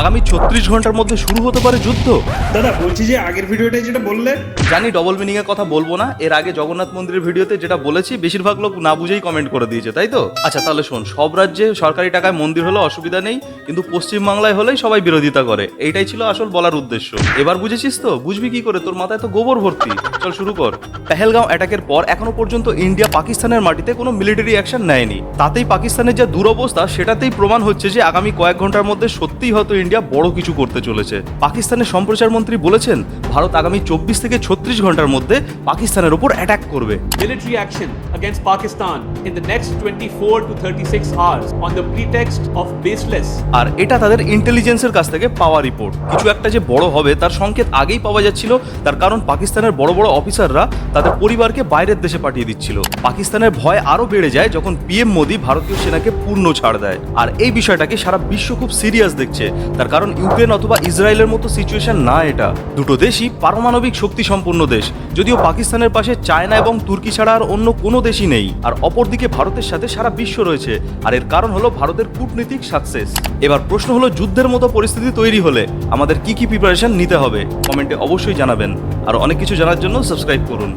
আগামী 36 ঘন্টার মধ্যে শুরু হতে পারে যুদ্ধ। দাদা বলছি যে আগের ভিডিওটাই যেটা বললে, জানি ডবল মিনিং এর কথা বলবো না, এর আগে জগন্নাথ মন্দিরের ভিডিওতে যেটা বলেছি বেশিরভাগ লোক না বুঝেই কমেন্ট করে দিয়েছে, তাই তো? আচ্ছা তাহলে শোন, সব রাজ্যে সরকারি টাকায় মন্দির হলে অসুবিধা নেই, কিন্তু পশ্চিমবাংলায় হলেই সবাই বিরোধিতা করে। এইটাই ছিল আসল বলার উদ্দেশ্য। এবার বুঝেছিস তো? বুঝবি কি করে, তোর মাথায় তো গোবর ভর্তি। চল শুরু কর। পেহেলগাঁও অ্যাটাকের পর এখনো পর্যন্ত ইন্ডিয়া পাকিস্তানের মাটিতে কোনো মিলিটারি অ্যাকশন নেয়নি। তাতেই পাকিস্তানের যা দুরবস্থা সেটাতেই প্রমাণ হচ্ছে যে আগামী কয়েক ঘন্টার মধ্যে সত্যিই হয়তো ইন্ডিয়া বড় কিছু করতে চলেছে। পাকিস্তানের সম্প্রচার মন্ত্রী বলেছেন ভারত আগামী 24 থেকে 36 ঘন্টার মধ্যে পাকিস্তানের উপর অ্যাটাক করবে। Military action against Pakistan in the next 24 to 36 hours on the pretext of baseless. আর এটা তাদের ইন্টেলিজেন্সের কাছ থেকে পাওয়া রিপোর্ট। কিছু একটা যে বড় হবে তার সংকেত আগেই পাওয়া যাচ্ছিল, তার কারণ পাকিস্তানের বড় বড় অফিসাররা তাদের পরিবারকে বাইরের দেশে পাঠিয়ে দিচ্ছিল। পাকিস্তানের ভয় আরো বেড়ে যায় যখন পিএম মোদি ভারতীয় সেনাকে পূর্ণ ছাড় দেয়। আর এই বিষয়টাকে সারা বিশ্ব খুব সিরিয়াস দেখছে, তার কারণ ইউক্রেন অথবা ইসরায়েলের মতো সিচুয়েশন না এটা। দুটো দেশই পারমাণবিক শক্তি সম্পন্ন দেশ, যদিও পাকিস্তানের পাশে চায়না এবং তুর্কি ছাড়া আর অন্য কোনো দেশই নেই। আর অপরদিকে ভারতের সাথে সারা বিশ্ব রয়েছে, আর এর কারণ হলো ভারতের কূটনীতিক সাকসেস। এবার প্রশ্ন হলো, যুদ্ধের মতো পরিস্থিতি তৈরি হলে আমাদের কি কি প্রিপারেশন নিতে হবে? কমেন্টে অবশ্যই জানাবেন। আর অনেক কিছু জানার জন্য সাবস্ক্রাইব করুন।